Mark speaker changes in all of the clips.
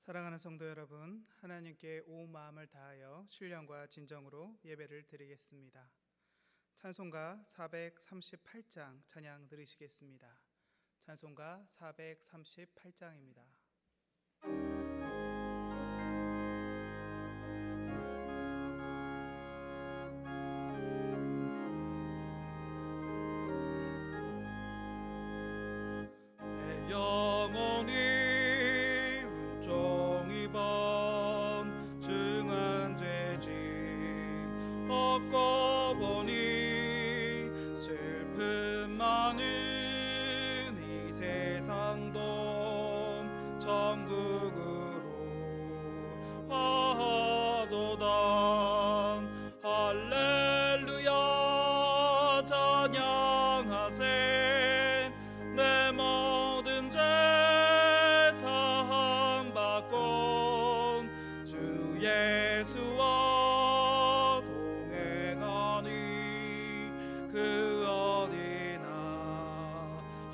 Speaker 1: 사랑하는 성도 여러분, 하나님께 온 마음을 다하여 신령과 진정으로 예배를 드리겠습니다. 찬송가 438장 찬양 들으시겠습니다. 찬송가 438장입니다.
Speaker 2: 내 영혼이 증한 죄짐 얻고 보니 슬픔 많은 이 세상도 천국으로 화도다. 할렐루야 찬양하세. 내 모든 죄 사함받고 주 예수와 동행하니 그 어디나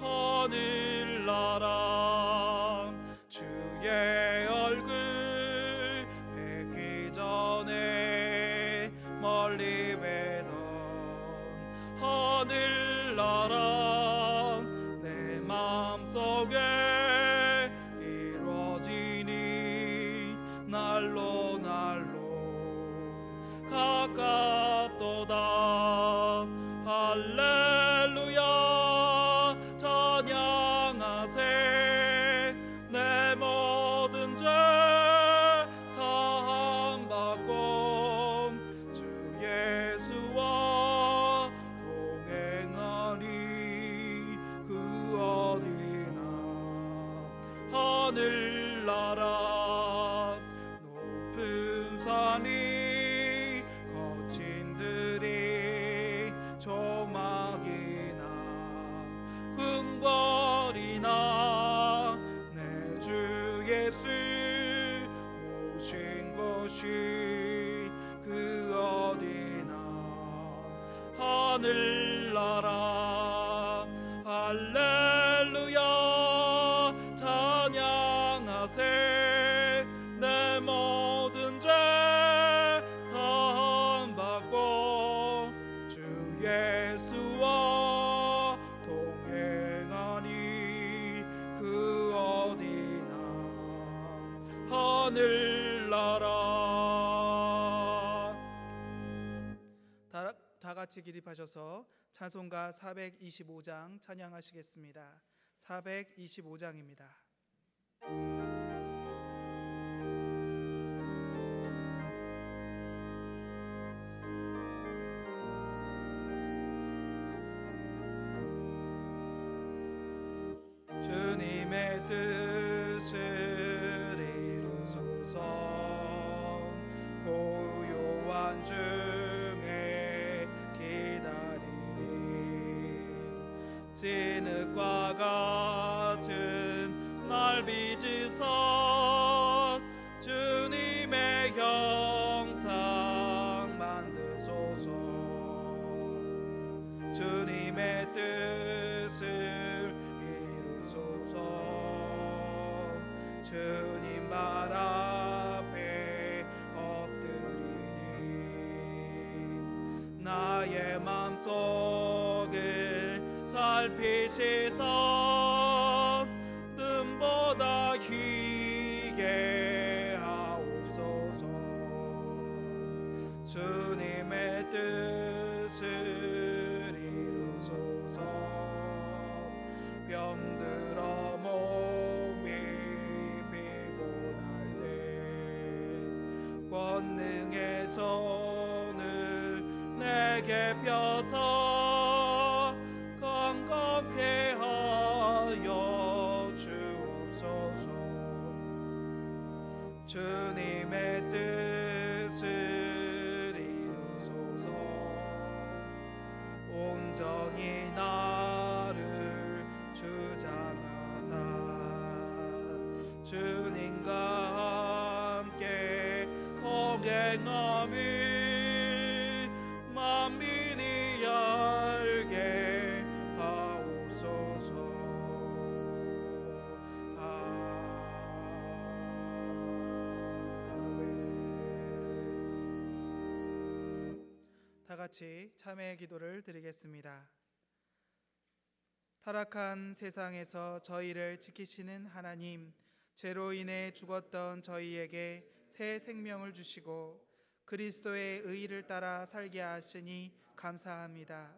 Speaker 2: 하늘나라. 주의 얼굴 뵙기 전에 멀리 뵈던 하늘나라 내 마음속에 이루어지니 날로 가깝도다. 할렐루야 찬양하세. 내 모든 죄 사함받고 주 예수와 동행하니 그 어디나 하늘나라. 높은 산이 거친 들이 조막이나 흥벌이나 내 주 예수 모신 곳이 그 어디나 하늘나라. 할렐루야 찬양하세. 내 모든 죄 사함받고 주 예수와 동행하니 그 어디나 하늘나라.
Speaker 1: 다 같이 기립하셔서 찬송가 425장 찬양하시겠습니다. 425장입니다.
Speaker 2: 주님의 뜻을 이루소서. 고요한 중에 기다리니 진흙과 같은 날 빚으사 주님의 형상 만드소서. 주님의 뜻을 주님 발 앞에 엎드리니 나의 맘속을 살피시사 눈보다 희게 하옵소서. 주님의 뜻을 이루소서. 병들어 몸이 피곤할 때 권능의 손을 내게 펴서 건강케 하여 주옵소서. 주님의 뜻을 이루소서. 온전히 나를 주장하사 주님과 함께 동행함이 만민이 알게 하옵소서.
Speaker 1: 같이 참회의 기도를 드리겠습니다. 타락한 세상에서 저희를 지키시는 하나님, 죄로 인해 죽었던 저희에게 새 생명을 주시고 그리스도의 의의를 따라 살게 하시니 감사합니다.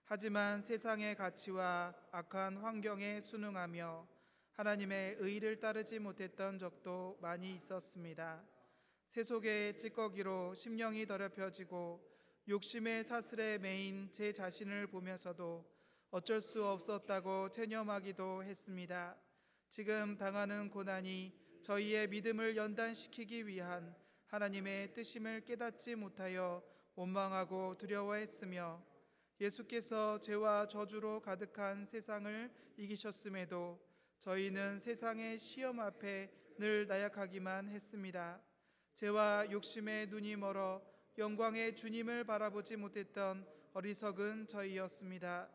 Speaker 1: 하지만 세상의 가치와 악한 환경에 순응하며 하나님의 의의를 따르지 못했던 적도 많이 있었습니다. 세속의 찌꺼기로 심령이 더럽혀지고 욕심의 사슬에 매인 제 자신을 보면서도 어쩔 수 없었다고 체념하기도 했습니다. 지금 당하는 고난이 저희의 믿음을 연단시키기 위한 하나님의 뜻임을 깨닫지 못하여 원망하고 두려워했으며 예수께서 죄와 저주로 가득한 세상을 이기셨음에도 저희는 세상의 시험 앞에 늘 나약하기만 했습니다. 죄와 욕심의 눈이 멀어 영광의 주님을 바라보지 못했던 어리석은 저희였습니다.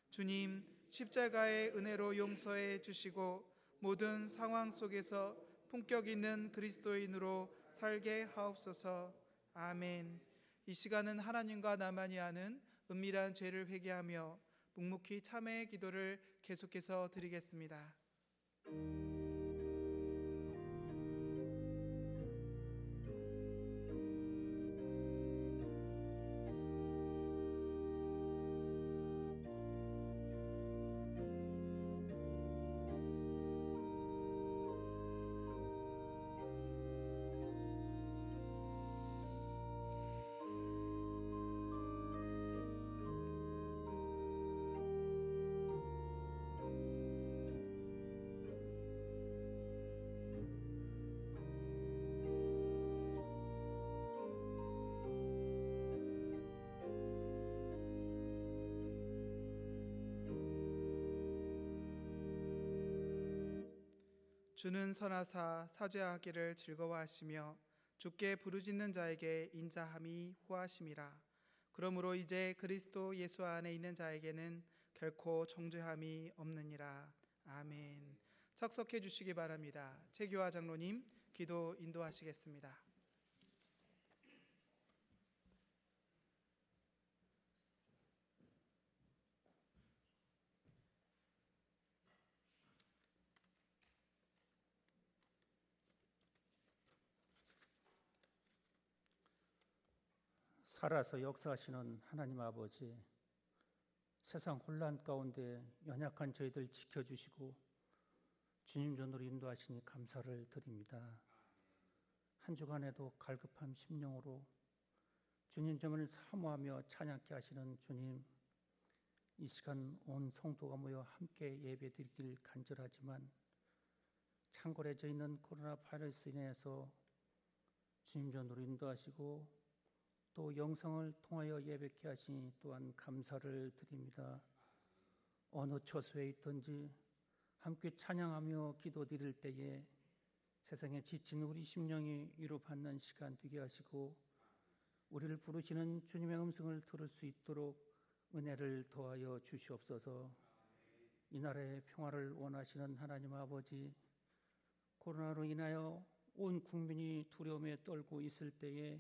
Speaker 1: 주님, 십자가의 은혜로 용서해 주시고 모든 상황 속에서 품격 있는 그리스도인으로 살게 하옵소서. 아멘. 이 시간은 하나님과 나만이 아는 은밀한 죄를 회개하며 묵묵히 참회의 기도를 계속해서 드리겠습니다. 주는 선하사 사죄하기를 즐거워하시며 주께 부르짖는 자에게 인자함이 후하심이라. 그러므로 이제 그리스도 예수 안에 있는 자에게는 결코 정죄함이 없느니라. 아멘. 착석해 주시기 바랍니다. 최규화 장로님 기도 인도하시겠습니다.
Speaker 3: 살아서 역사하시는 하나님 아버지, 세상 혼란 가운데 연약한 저희들 지켜주시고 주님 전으로 인도하시니 감사를 드립니다. 한 주간에도 갈급한 심령으로 주님 점을 사모하며 찬양케 하시는 주님, 이 시간 온 성도가 모여 함께 예배드리길 간절하지만 창궐해져 있는 코로나 바이러스로 인해서 주님 전으로 인도하시고 또 영상을 통하여 예배케 하시니 또한 감사를 드립니다. 어느 처소에 있든지 함께 찬양하며 기도드릴 때에 세상에 지친 우리 심령이 위로받는 시간 되게 하시고 우리를 부르시는 주님의 음성을 들을 수 있도록 은혜를 더하여 주시옵소서. 이 나라의 평화를 원하시는 하나님 아버지, 코로나로 인하여 온 국민이 두려움에 떨고 있을 때에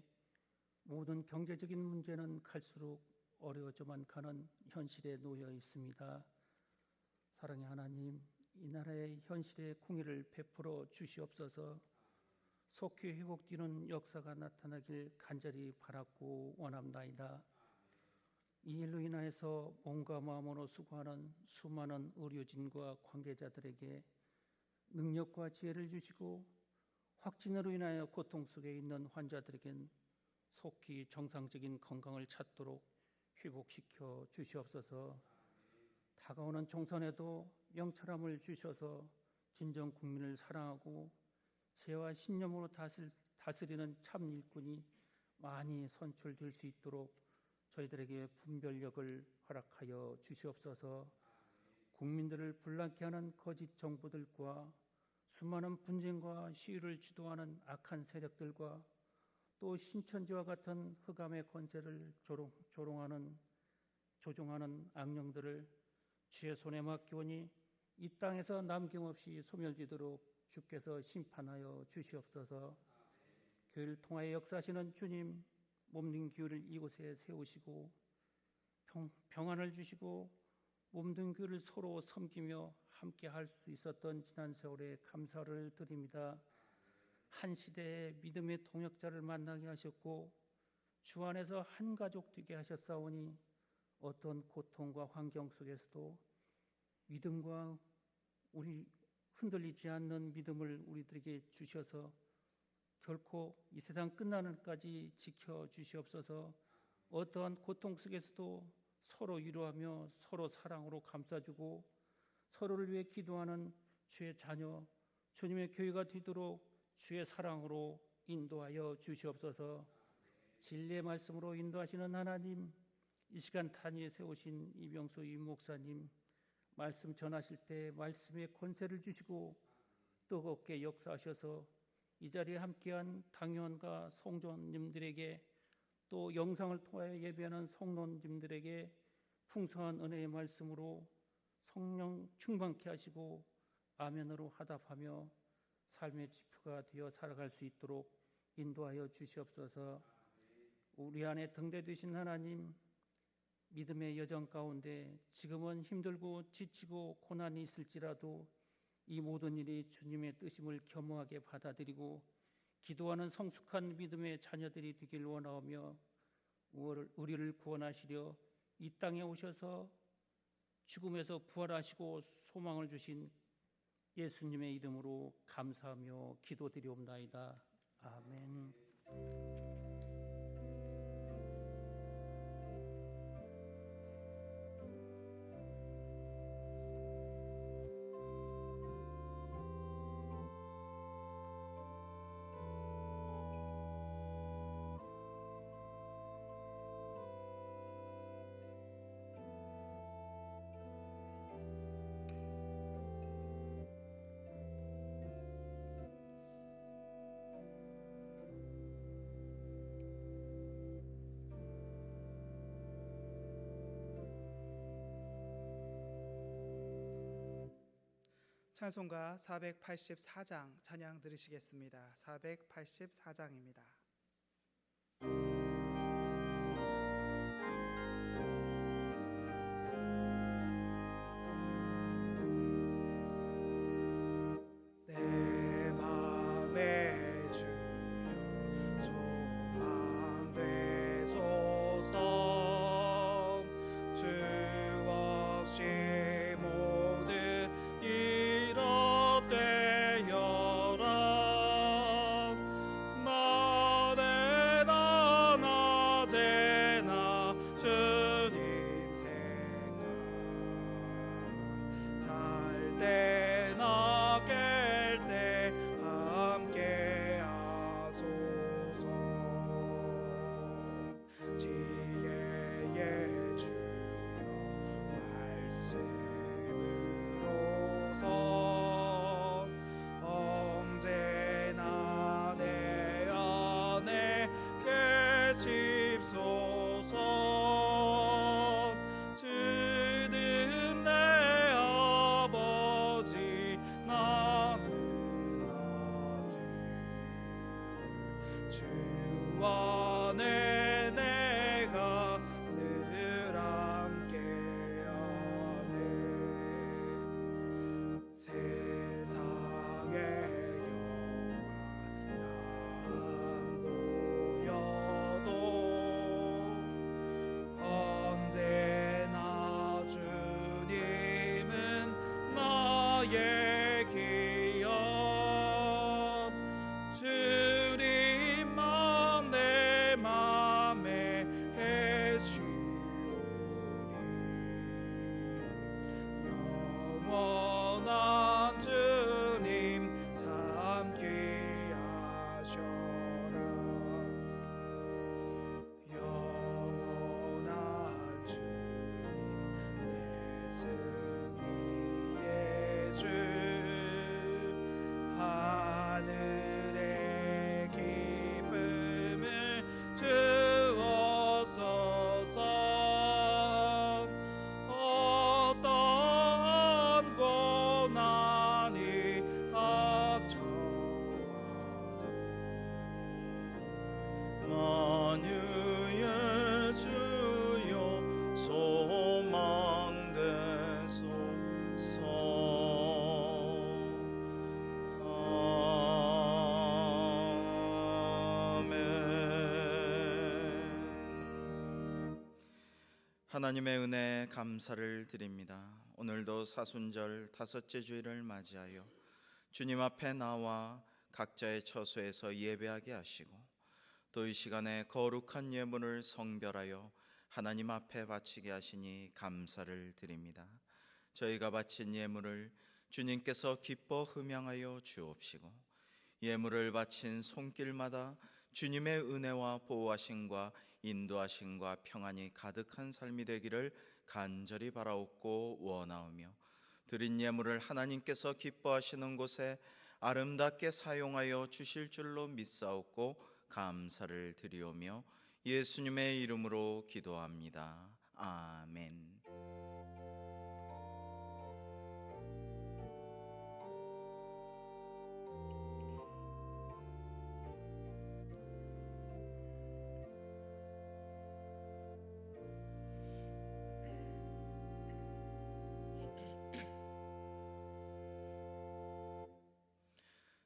Speaker 3: 모든 경제적인 문제는 갈수록 어려워져만 가는 현실에 놓여 있습니다. 사랑의 하나님, 이 나라의 현실에 궁의를 베풀어 주시옵소서. 속히 회복되는 역사가 나타나길 간절히 바랐고 원합나이다. 이 일로 인하여서 몸과 마음으로 수고하는 수많은 의료진과 관계자들에게 능력과 지혜를 주시고 확진으로 인하여 고통 속에 있는 환자들에겐 속히 정상적인 건강을 찾도록 회복시켜 주시옵소서. 다가오는 총선에도 명철함을 주셔서 진정 국민을 사랑하고 죄와 신념으로 다스리는 참 일꾼이 많이 선출될 수 있도록 저희들에게 분별력을 허락하여 주시옵소서. 국민들을 불안케 하는 거짓 정보들과 수많은 분쟁과 시위를 주도하는 악한 세력들과 또 신천지와 같은 흑암의 권세를 조종하는 악령들을 주의 손에 맡기오니 이 땅에서 남김없이 소멸되도록 주께서 심판하여 주시옵소서. 교회를 통하여 역사하시는 주님, 몸된 교회를 이곳에 세우시고 평안을 주시고 몸된 교회를 서로 섬기며 함께 할 수 있었던 지난 세월에 감사를 드립니다. 한 시대의 믿음의 동역자를 만나게 하셨고 주 안에서 한 가족 되게 하셨사오니 어떤 고통과 환경 속에서도 믿음과 우리 흔들리지 않는 믿음을 우리들에게 주셔서 결코 이 세상 끝나는 까지 지켜주시옵소서. 어떠한 고통 속에서도 서로 위로하며 서로 사랑으로 감싸주고 서로를 위해 기도하는 주의 자녀 주님의 교회가 되도록 주의 사랑으로 인도하여 주시옵소서. 진리의 말씀으로 인도하시는 하나님, 이 시간 단위에 세우신 이병수 임목사님 말씀 전하실 때 말씀의 권세를 주시고 뜨겁게 역사하셔서 이 자리에 함께한 당회원과 성도님들에게 또 영상을 통하여 예배하는 성도님들에게 풍성한 은혜의 말씀으로 성령 충만케 하시고 아멘으로 화답하며 삶의 지표가 되어 살아갈 수 있도록 인도하여 주시옵소서. 우리 안에 등대되신 하나님, 믿음의 여정 가운데 지금은 힘들고 지치고 고난이 있을지라도 이 모든 일이 주님의 뜻임을 겸허하게 받아들이고 기도하는 성숙한 믿음의 자녀들이 되길 원하오며 우리를 구원하시려 이 땅에 오셔서 죽음에서 부활하시고 소망을 주신 예수님의 이름으로 감사하며 기도드리옵나이다. 아멘.
Speaker 1: 찬송가 484장 찬양 들으시겠습니다. 484장입니다.
Speaker 2: 내 맘에 주여 소망되소서. 주 없이 모든 이렇되어라. 낮에나 낮에나 주님 생각 잘 때나 깰 때 함께 하소서. 지혜의 주여 말씀으로서 언제나 내 안에 계십소서. 주는 내 아버지 나는 아들 주 안에 내가 늘 함께하네. 세상의 영화 나 안 보여도 언제나 주님은 나의 기업. 주님만 내 맘에 계시오니 영원한 주님 참 귀하셔라. 영원한 주님 내 승리의 주. 하늘의 기쁨을 주옵소서. 어떠한 고난이 닥쳐와도 만유
Speaker 4: 하나님의 은혜에 감사를 드립니다. 오늘도 사순절 다섯째 주일을 맞이하여 주님 앞에 나와 각자의 처소에서 예배하게 하시고 또 이 시간에 거룩한 예물을 성별하여 하나님 앞에 바치게 하시니 감사를 드립니다. 저희가 바친 예물을 주님께서 기뻐 흠양하여 주옵시고 예물을 바친 손길마다 주님의 은혜와 보호하심과 인도하심과 평안이 가득한 삶이 되기를 간절히 바라옵고 원하오며 드린 예물을 하나님께서 기뻐하시는 곳에 아름답게 사용하여 주실 줄로 믿사옵고 감사를 드리오며 예수님의 이름으로 기도합니다. 아멘.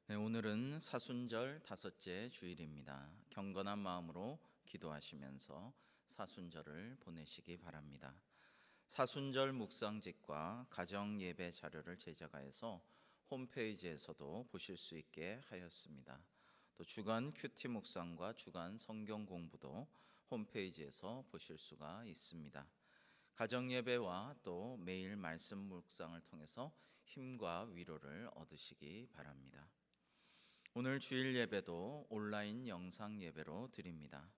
Speaker 4: 네, 오늘은 사순절 다섯째 주일입니다. 경건한 마음으로 기도하시면서 사순절을 보내시기 바랍니다. 사순절 묵상집과 가정 예배 자료를 제작하여서 홈페이지에서도 보실 수 있게 하였습니다. 또 주간 큐티 묵상과 주간 성경 공부도 홈페이지에서 보실 수가 있습니다. 가정 예배와 또 매일 말씀 묵상을 통해서 힘과 위로를 얻으시기 바랍니다. 오늘 주일 예배도 온라인 영상 예배로 드립니다.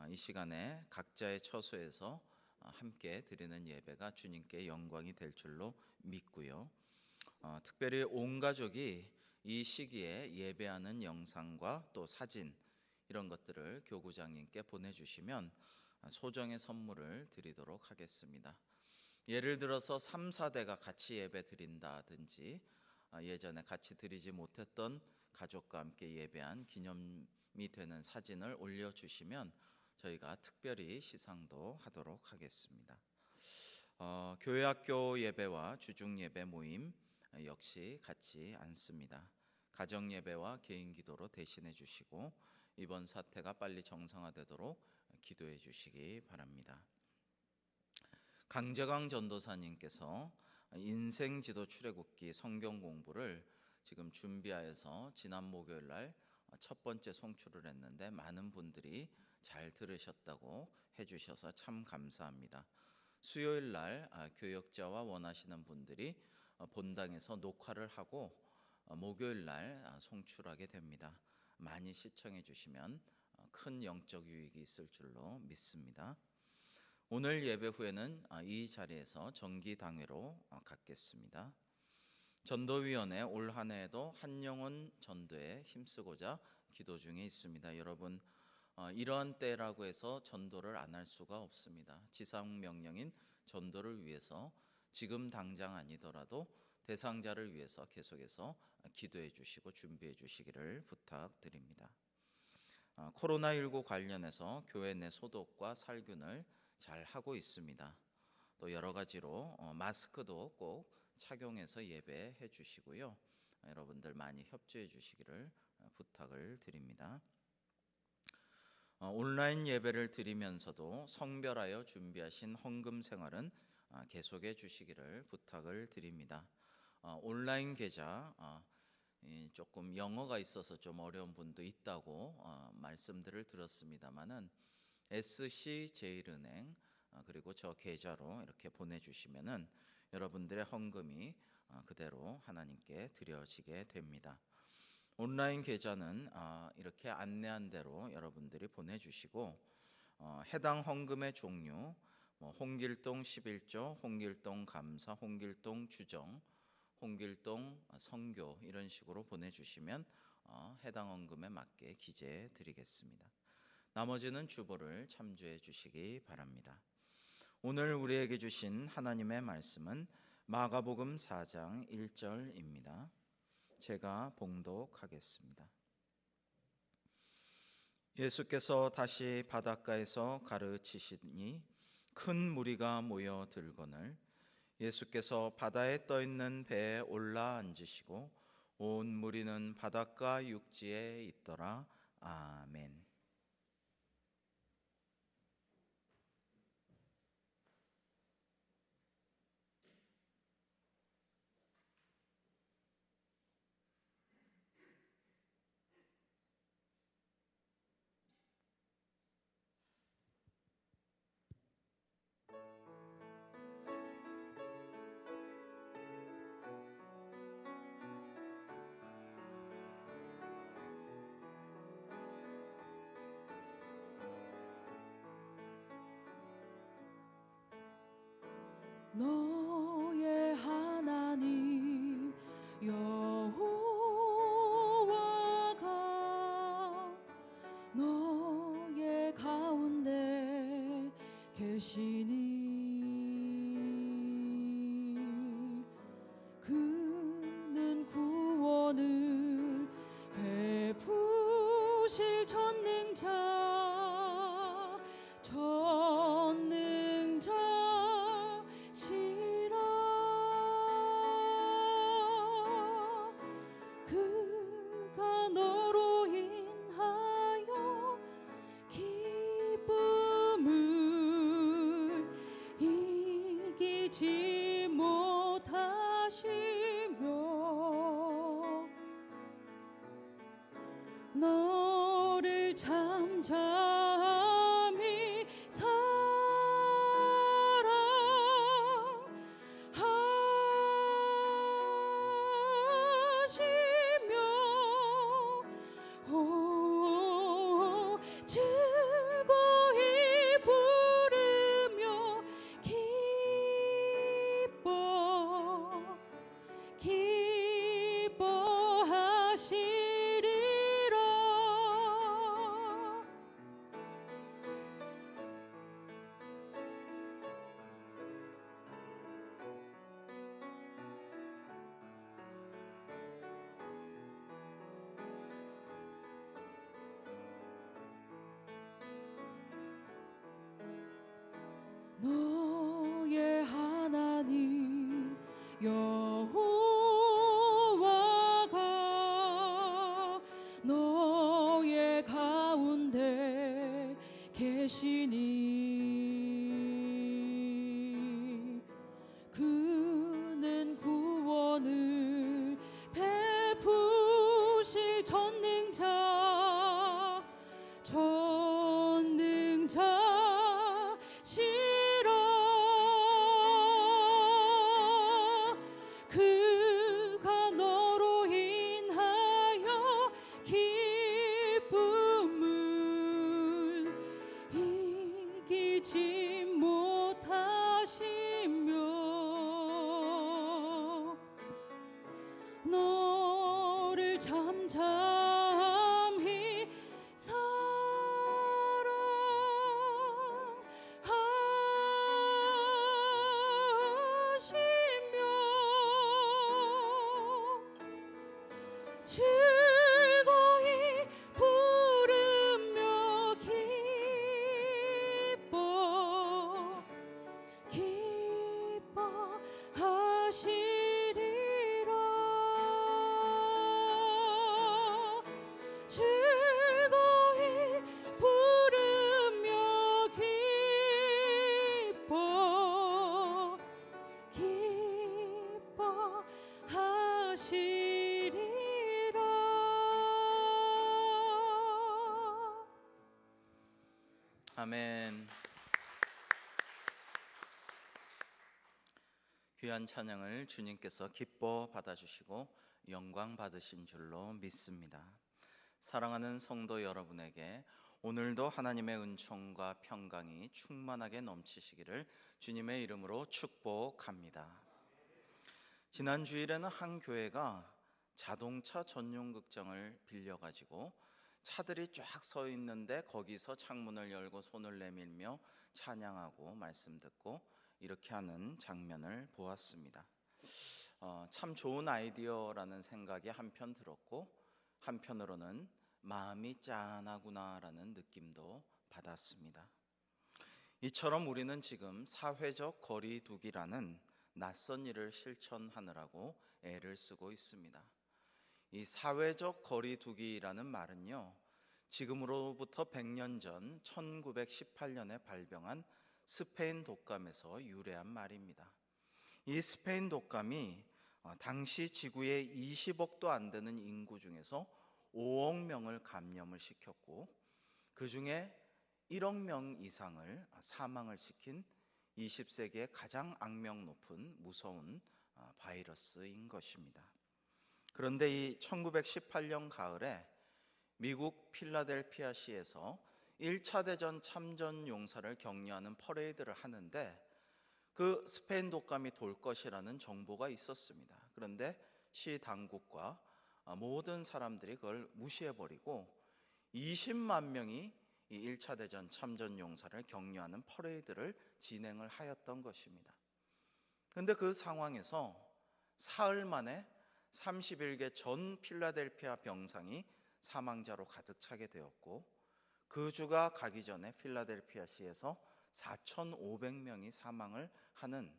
Speaker 4: 이 시간에 각자의 처소에서 함께 드리는 예배가 주님께 영광이 될 줄로 믿고요. 특별히 온 가족이 이 시기에 예배하는 영상과 또 사진 이런 것들을 교구장님께 보내주시면 소정의 선물을 드리도록 하겠습니다. 예를 들어서 3, 4대가 같이 예배 드린다든지 예전에 같이 드리지 못했던 가족과 함께 예배한 기념이 되는 사진을 올려주시면 저희가 특별히 시상도 하도록 하겠습니다. 교회 학교 예배와 주중 예배 모임 역시 같지 않습니다. 가정 예배와 개인 기도로 대신해 주시고 이번 사태가 빨리 정상화되도록 기도해 주시기 바랍니다. 강재광 전도사님께서 인생 지도 출애굽기 성경 공부를 지금 준비하여서 지난 목요일 날 첫 번째 송출을 했는데 많은 분들이 잘 들으셨다고 해주셔서 참 감사합니다. 수요일 날 교역자와 원하시는 분들이 본당에서 녹화를 하고 목요일 날 송출하게 됩니다. 많이 시청해 주시면 큰 영적 유익이 있을 줄로 믿습니다. 오늘 예배 후에는 이 자리에서 정기당회로 갖겠습니다. 전도위원회 올 한 해에도 한영혼 전도에 힘쓰고자 기도 중에 있습니다. 여러분 이러한 때라고 해서 전도를 안 할 수가 없습니다. 지상명령인 전도를 위해서 지금 당장 아니더라도 대상자를 위해서 계속해서 기도해 주시고 준비해 주시기를 부탁드립니다. 코로나19 관련해서 교회 내 소독과 살균을 잘 하고 있습니다. 또 여러 가지로 마스크도 꼭 착용해서 예배해 주시고요. 여러분들 많이 협조해 주시기를 부탁을 드립니다. 온라인 예배를 드리면서도 성별하여 준비하신 헌금 생활은 계속해 주시기를 부탁을 드립니다. 온라인 계좌 조금 영어가 있어서 좀 어려운 분도 있다고 말씀들을 들었습니다만은 SC제일은행 그리고 저 계좌로 이렇게 보내주시면은 여러분들의 헌금이 그대로 하나님께 드려지게 됩니다. 온라인 계좌는 이렇게 안내한 대로 여러분들이 보내주시고 해당 헌금의 종류 홍길동 11조, 홍길동 감사, 홍길동 주정, 홍길동 선교 이런 식으로 보내주시면 해당 헌금에 맞게 기재해 드리겠습니다. 나머지는 주보를 참조해 주시기 바랍니다. 오늘 우리에게 주신 하나님의 말씀은 마가복음 4장 1절입니다. 제가 봉독하겠습니다. 예수께서 다시 바닷가에서 가르치시니 큰 무리가 모여 들거늘 예수께서 바다에 떠 있는 배에 올라 앉으시고 온 무리는 바닷가 육지에 있더라. 아멘.
Speaker 5: 너의 하나님 여호와가 너의 가운데 계시니 그는 구원을 베푸실 전능자시라. 그가 너로 인하여 기쁨을 이기지 못하시며 너를 잠잠히 사랑하시며 즐거이 부르며 기뻐하시리라. 너의 하나님 여호와가 너의 가운데 계시니 그는 구원을 베푸실 전능자시라. 그가 너로 인하여 기쁨을 이기지 못하시며 너를 잠잠히 사랑하시며 즐거이 부르며 기뻐하시리라. 즐거이 부르며 기뻐하시리라.
Speaker 4: 아멘. 귀한 찬양을 주님께서 기뻐 받아주시고 영광 받으신 줄로 믿습니다. 사랑하는 성도 여러분에게 오늘도 하나님의 은총과 평강이 충만하게 넘치시기를 주님의 이름으로 축복합니다. 지난 주일에는 한 교회가 자동차 전용 극장을 빌려가지고 차들이 쫙 서 있는데 거기서 창문을 열고 손을 내밀며 찬양하고 말씀 듣고 이렇게 하는 장면을 보았습니다. 참 좋은 아이디어라는 생각이 한편 들었고 한편으로는 마음이 짠하구나라는 느낌도 받았습니다. 이처럼 우리는 지금 사회적 거리두기라는 낯선 일을 실천하느라고 애를 쓰고 있습니다. 이 사회적 거리두기라는 말은요, 지금으로부터 100년 전 1918년에 발병한 스페인 독감에서 유래한 말입니다. 이 스페인 독감이 당시 지구의 20억도 안 되는 인구 중에서 5억 명을 감염을 시켰고 그 중에 1억 명 이상을 사망을 시킨 20세기의 가장 악명 높은 무서운 바이러스인 것입니다. 그런데 이 1918년 가을에 미국 필라델피아시에서 1차 대전 참전 용사를 격려하는 퍼레이드를 하는데 그 스페인 독감이 돌 것이라는 정보가 있었습니다. 그런데 시 당국과 모든 사람들이 그걸 무시해버리고 20만 명이 이 1차 대전 참전 용사를 격려하는 퍼레이드를 진행을 하였던 것입니다. 그런데 그 상황에서 사흘 만에 31개 전 필라델피아 병상이 사망자로 가득 차게 되었고, 그 주가 가기 전에 필라델피아시에서 4,500명이 사망을 하는,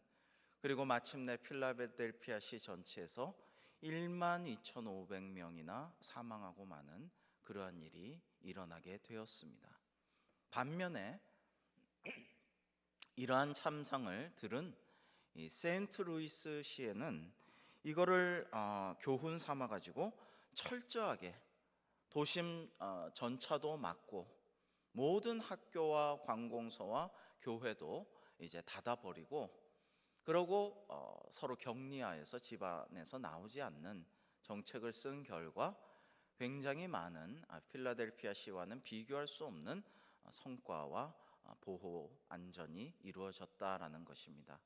Speaker 4: 그리고 마침내 필라델피아시 전체에서 12,500명이나 사망하고 마는 그러한 일이 일어나게 되었습니다. 반면에 이러한 참상을 들은 이 세인트루이스 시에는 이거를 교훈 삼아 가지고 철저하게 도심 전차도 막고 모든 학교와 관공서와 교회도 이제 닫아버리고, 그러고 서로 격리하여서 집안에서 나오지 않는 정책을 쓴 결과 굉장히 많은 필라델피아시와는 비교할 수 없는 성과와 보호 안전이 이루어졌다라는 것입니다.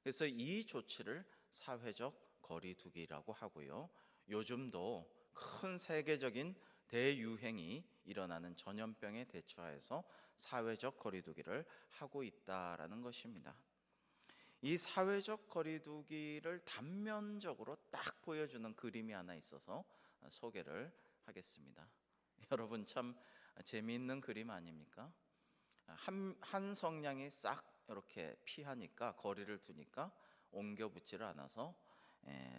Speaker 4: 그래서 이 조치를 사회적 거리두기라고 하고요. 요즘도 큰 세계적인 대유행이 일어나는 전염병에 대처하여서 사회적 거리두기를 하고 있다라는 것입니다. 이 사회적 거리두기를 단면적으로 딱 보여주는 그림이 하나 있어서 소개를 하겠습니다. 여러분 참 재미있는 그림 아닙니까? 한 성냥이 싹 이렇게 피하니까, 거리를 두니까 옮겨 붙지를 않아서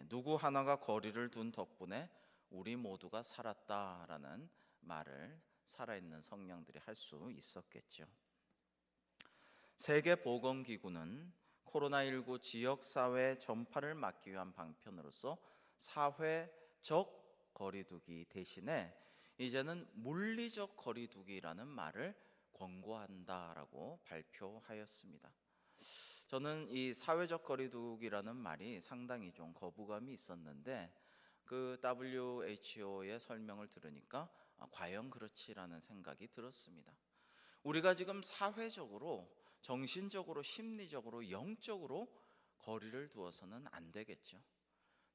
Speaker 4: 누구 하나가 거리를 둔 덕분에 우리 모두가 살았다라는 말을 살아있는 성냥들이 할 수 있었겠죠. 세계보건기구는 코로나19 지역사회 전파를 막기 위한 방편으로서 사회적 거리두기 대신에 이제는 물리적 거리두기라는 말을 권고한다라고 발표하였습니다. 저는 이 사회적 거리두기라는 말이 상당히 좀 거부감이 있었는데, 그 WHO의 설명을 들으니까 과연 그렇지라는 생각이 들었습니다. 우리가 지금 사회적으로, 정신적으로, 심리적으로, 영적으로 거리를 두어서는 안 되겠죠.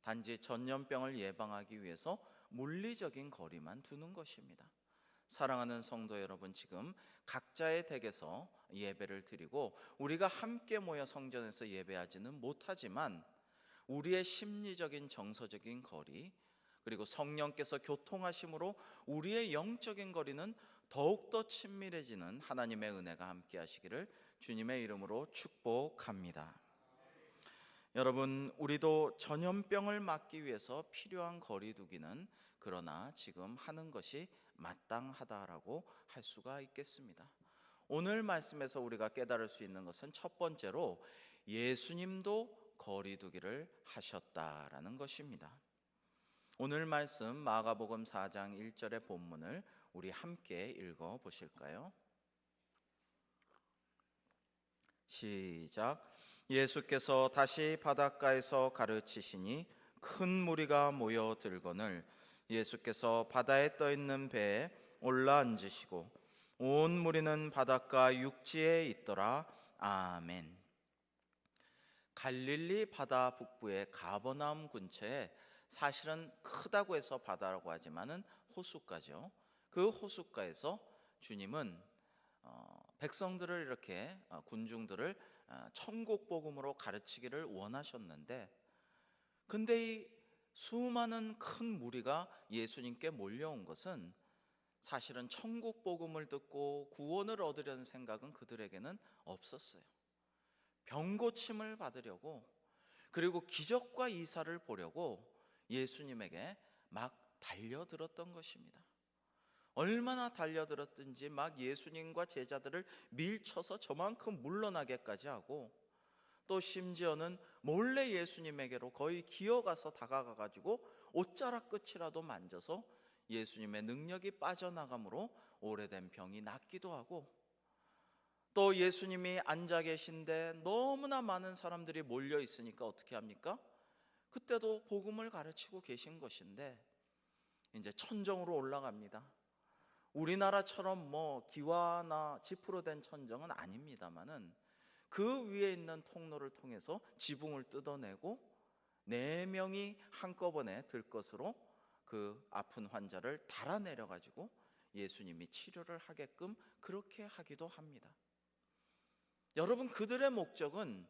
Speaker 4: 단지 전염병을 예방하기 위해서 물리적인 거리만 두는 것입니다. 사랑하는 성도 여러분, 지금 각자의 댁에서 예배를 드리고 우리가 함께 모여 성전에서 예배하지는 못하지만 우리의 심리적인 정서적인 거리, 그리고 성령께서 교통하심으로 우리의 영적인 거리는 더욱더 친밀해지는 하나님의 은혜가 함께 하시기를 주님의 이름으로 축복합니다. 여러분, 우리도 전염병을 막기 위해서 필요한 거리두기는 그러나 지금 하는 것이 마땅하다라고 할 수가 있겠습니다. 오늘 말씀에서 우리가 깨달을 수 있는 것은 첫 번째로 예수님도 거리두기를 하셨다라는 것입니다. 오늘 말씀 마가복음 4장 1절의 본문을 우리 함께 읽어 보실까요? 시작. 예수께서 다시 바닷가에서 가르치시니 큰 무리가 모여들거늘 예수께서 바다에 떠있는 배에 올라앉으시고 온 무리는 바닷가 육지에 있더라. 아멘. 갈릴리 바다 북부의 가버나움 근처에 사실은 크다고 해서 바다라고 하지만은 호숫가죠. 그 호숫가에서 주님은 백성들을 이렇게 군중들을 천국 복음으로 가르치기를 원하셨는데, 근데 이 수많은 큰 무리가 예수님께 몰려온 것은 사실은 천국 복음을 듣고 구원을 얻으려는 생각은 그들에게는 없었어요. 병고침을 받으려고, 그리고 기적과 이사를 보려고 예수님에게 막 달려들었던 것입니다. 얼마나 달려들었든지 막 예수님과 제자들을 밀쳐서 저만큼 물러나게까지 하고, 또 심지어는 몰래 예수님에게로 거의 기어가서 다가가가지고 옷자락 끝이라도 만져서 예수님의 능력이 빠져나감으로 오래된 병이 낫기도 하고, 또 예수님이 앉아 계신데 너무나 많은 사람들이 몰려 있으니까 어떻게 합니까? 그때도 복음을 가르치고 계신 것인데 이제 천정으로 올라갑니다. 우리나라처럼 뭐 기와나 지프로 된 천정은 아닙니다만은 그 위에 있는 통로를 통해서 지붕을 뜯어내고 4명이 한꺼번에 들 것으로 그 아픈 환자를 달아내려 가지고 예수님이 치료를 하게끔 그렇게 하기도 합니다. 여러분, 그들의 목적은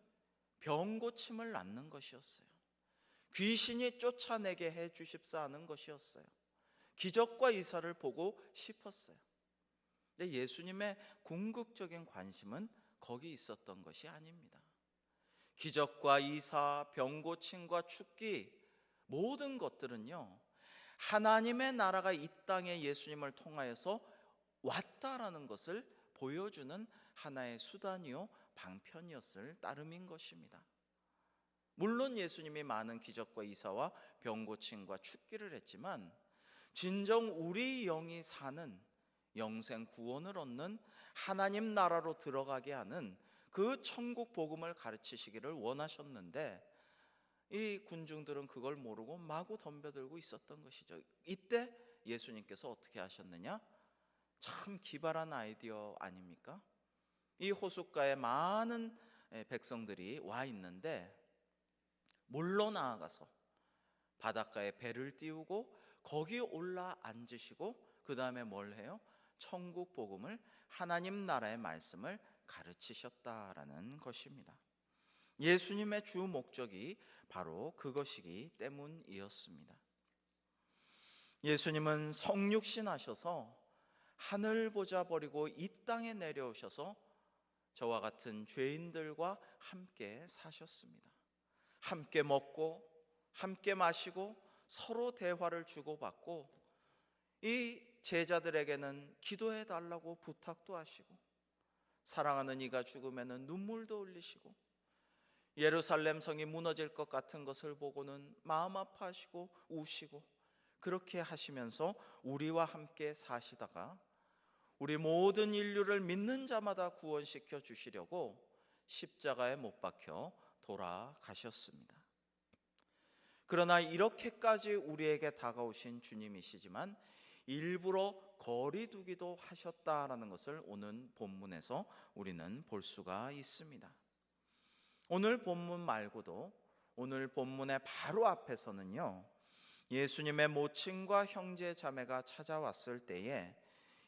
Speaker 4: 병 고침을 낳는 것이었어요. 귀신이 쫓아내게 해 주십사 하는 것이었어요. 기적과 이사를 보고 싶었어요. 근데 예수님의 궁극적인 관심은 거기 있었던 것이 아닙니다. 기적과 이사, 병 고침과 축기, 모든 것들은요, 하나님의 나라가 이 땅에 예수님을 통하여서 왔다라는 것을 보여주는 하나의 수단이요 방편이었을 따름인 것입니다. 물론 예수님이 많은 기적과 이사와 병 고침과 축기를 했지만 진정 우리 영이 사는 영생 구원을 얻는 하나님 나라로 들어가게 하는 그 천국 복음을 가르치시기를 원하셨는데 이 군중들은 그걸 모르고 마구 덤벼들고 있었던 것이죠. 이때 예수님께서 어떻게 하셨느냐? 참 기발한 아이디어 아닙니까? 이 호숫가에 많은 백성들이 와 있는데 물로 나아가서 바닷가에 배를 띄우고 거기 올라 앉으시고 그 다음에 뭘 해요? 천국 복음을, 하나님 나라의 말씀을 가르치셨다라는 것입니다. 예수님의 주 목적이 바로 그것이기 때문이었습니다. 예수님은 성육신 하셔서 하늘 보좌 버리고 이 땅에 내려오셔서 저와 같은 죄인들과 함께 사셨습니다. 함께 먹고 함께 마시고 서로 대화를 주고받고 이 제자들에게는 기도해 달라고 부탁도 하시고 사랑하는 이가 죽으면 눈물도 흘리시고 예루살렘 성이 무너질 것 같은 것을 보고는 마음 아파하시고 우시고 그렇게 하시면서 우리와 함께 사시다가 우리 모든 인류를 믿는 자마다 구원시켜 주시려고 십자가에 못 박혀 돌아가셨습니다. 그러나 이렇게까지 우리에게 다가오신 주님이시지만 일부러 거리 두기도 하셨다라는 것을 오늘 본문에서 우리는 볼 수가 있습니다. 오늘 본문 말고도 오늘 본문의 바로 앞에서는요, 예수님의 모친과 형제 자매가 찾아왔을 때에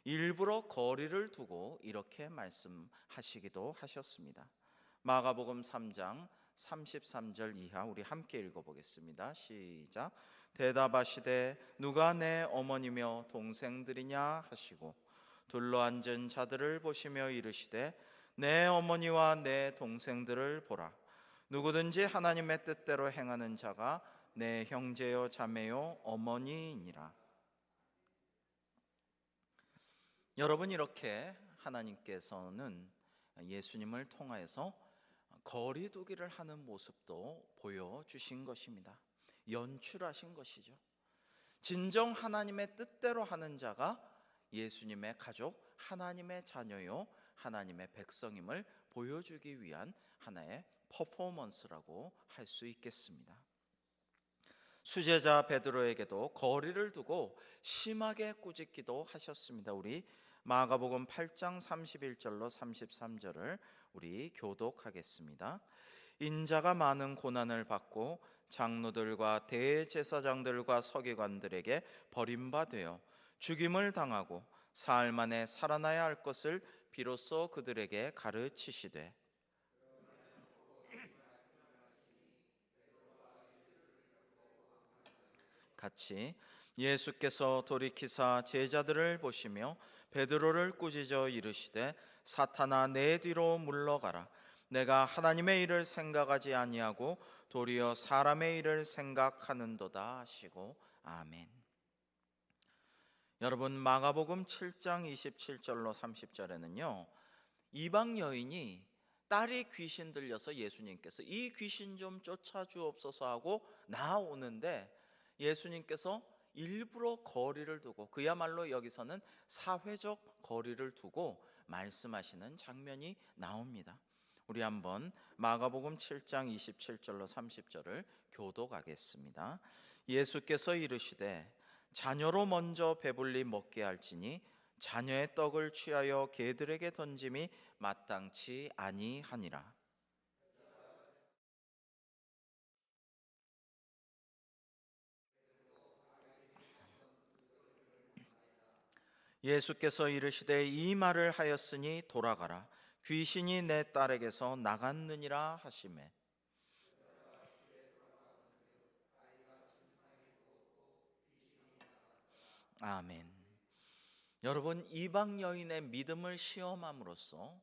Speaker 4: 일부러 거리를 두고 이렇게 말씀하시기도 하셨습니다. 마가복음 3장 33절 이하 우리 함께 읽어보겠습니다. 시작. 대답하시되 누가 내 어머니며 동생들이냐 하시고 둘러앉은 자들을 보시며 이르시되 내 어머니와 내 동생들을 보라. 누구든지 하나님의 뜻대로 행하는 자가 내 형제요 자매요 어머니이니라. 여러분, 이렇게 하나님께서는 예수님을 통하여서 거리두기를 하는 모습도 보여주신 것입니다. 연출하신 것이죠. 진정 하나님의 뜻대로 하는 자가 예수님의 가족, 하나님의 자녀요 하나님의 백성임을 보여주기 위한 하나의 퍼포먼스라고 할 수 있겠습니다. 수제자 베드로에게도 거리를 두고 심하게 꾸짖기도 하셨습니다. 우리 마가복음 8장 31절로 33절을 우리 교독하겠습니다. 인자가 많은 고난을 받고 장로들과 대제사장들과 서기관들에게 버림받아 죽임을 당하고 사흘 만에 살아나야 할 것을 비로소 그들에게 가르치시되 같이 예수께서 돌이키사 제자들을 보시며 베드로를 꾸짖어 이르시되 사탄아 내 뒤로 물러가라. 내가 하나님의 일을 생각하지 아니하고 도리어 사람의 일을 생각하는도다 하시고 아멘. 여러분, 마가복음 7장 27절로 30절에는요 이방 여인이 딸이 귀신 들려서 예수님께서 이 귀신 좀 쫓아주옵소서 하고 나오는데 예수님께서 일부러 거리를 두고, 그야말로 여기서는 사회적 거리를 두고 말씀하시는 장면이 나옵니다. 우리 한번 마가복음 7장 27절로 30절을 교독하겠습니다. 예수께서 이르시되 자녀로 먼저 배불리 먹게 할지니 자녀의 떡을 취하여 개들에게 던짐이 마땅치 아니하니라. 예수께서 이르시되 이 말을 하였으니 돌아가라, 귀신이 내 딸에게서 나갔느니라 하시매. 아멘. 여러분, 이방 여인의 믿음을 시험함으로써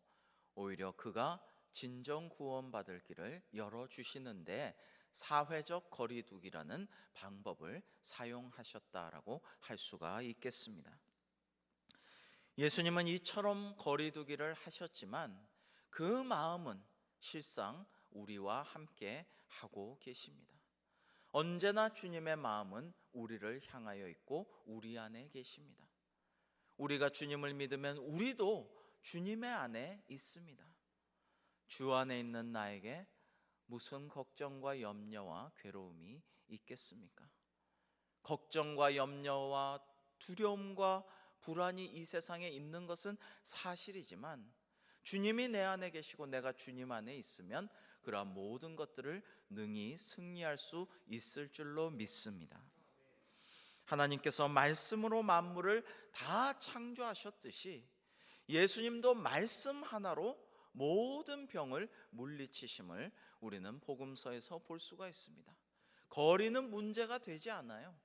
Speaker 4: 오히려 그가 진정 구원받을 길을 열어주시는데 사회적 거리두기라는 방법을 사용하셨다라고 할 수가 있겠습니다. 예수님은 이처럼 거리두기를 하셨지만 그 마음은 실상 우리와 함께 하고 계십니다. 언제나 주님의 마음은 우리를 향하여 있고 우리 안에 계십니다. 우리가 주님을 믿으면 우리도 주님의 안에 있습니다. 주 안에 있는 나에게 무슨 걱정과 염려와 괴로움이 있겠습니까? 걱정과 염려와 두려움과 불안이 이 세상에 있는 것은 사실이지만 주님이 내 안에 계시고 내가 주님 안에 있으면 그러한 모든 것들을 능히 승리할 수 있을 줄로 믿습니다. 하나님께서 말씀으로 만물을 다 창조하셨듯이 예수님도 말씀 하나로 모든 병을 물리치심을 우리는 복음서에서 볼 수가 있습니다. 거리는 문제가 되지 않아요.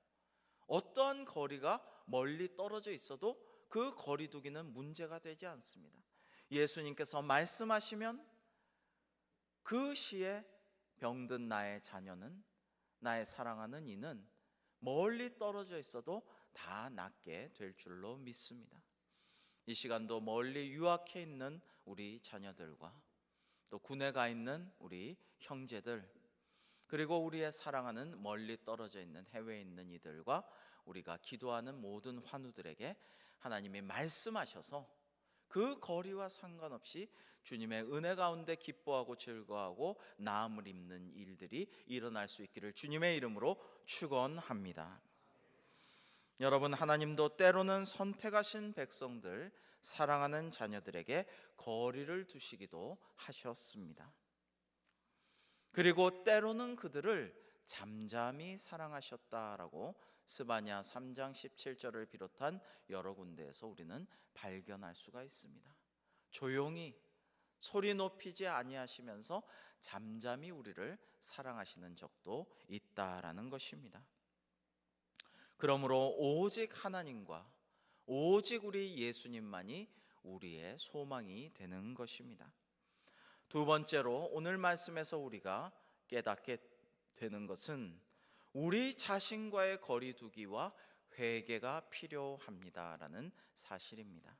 Speaker 4: 어떠한 거리가 멀리 떨어져 있어도 그 거리두기는 문제가 되지 않습니다. 예수님께서 말씀하시면 그 시에 병든 나의 자녀는, 나의 사랑하는 이는 멀리 떨어져 있어도 다 낫게 될 줄로 믿습니다. 이 시간도 멀리 유학해 있는 우리 자녀들과 또 군에 가 있는 우리 형제들, 그리고 우리의 사랑하는 멀리 떨어져 있는 해외에 있는 이들과 우리가 기도하는 모든 환우들에게 하나님이 말씀하셔서 그 거리와 상관없이 주님의 은혜 가운데 기뻐하고 즐거워하고 나음을 입는 일들이 일어날 수 있기를 주님의 이름으로 축원합니다. 여러분, 하나님도 때로는 선택하신 백성들, 사랑하는 자녀들에게 거리를 두시기도 하셨습니다. 그리고 때로는 그들을 잠잠히 사랑하셨다라고 스바냐 3장 17절을 비롯한 여러 군데에서 우리는 발견할 수가 있습니다. 조용히 소리 높이지 아니하시면서 잠잠히 우리를 사랑하시는 적도 있다라는 것입니다. 그러므로 오직 하나님과 오직 우리 예수님만이 우리의 소망이 되는 것입니다. 두 번째로 오늘 말씀에서 우리가 깨닫게 되는 것은 우리 자신과의 거리두기와 회개가 필요합니다라는 사실입니다.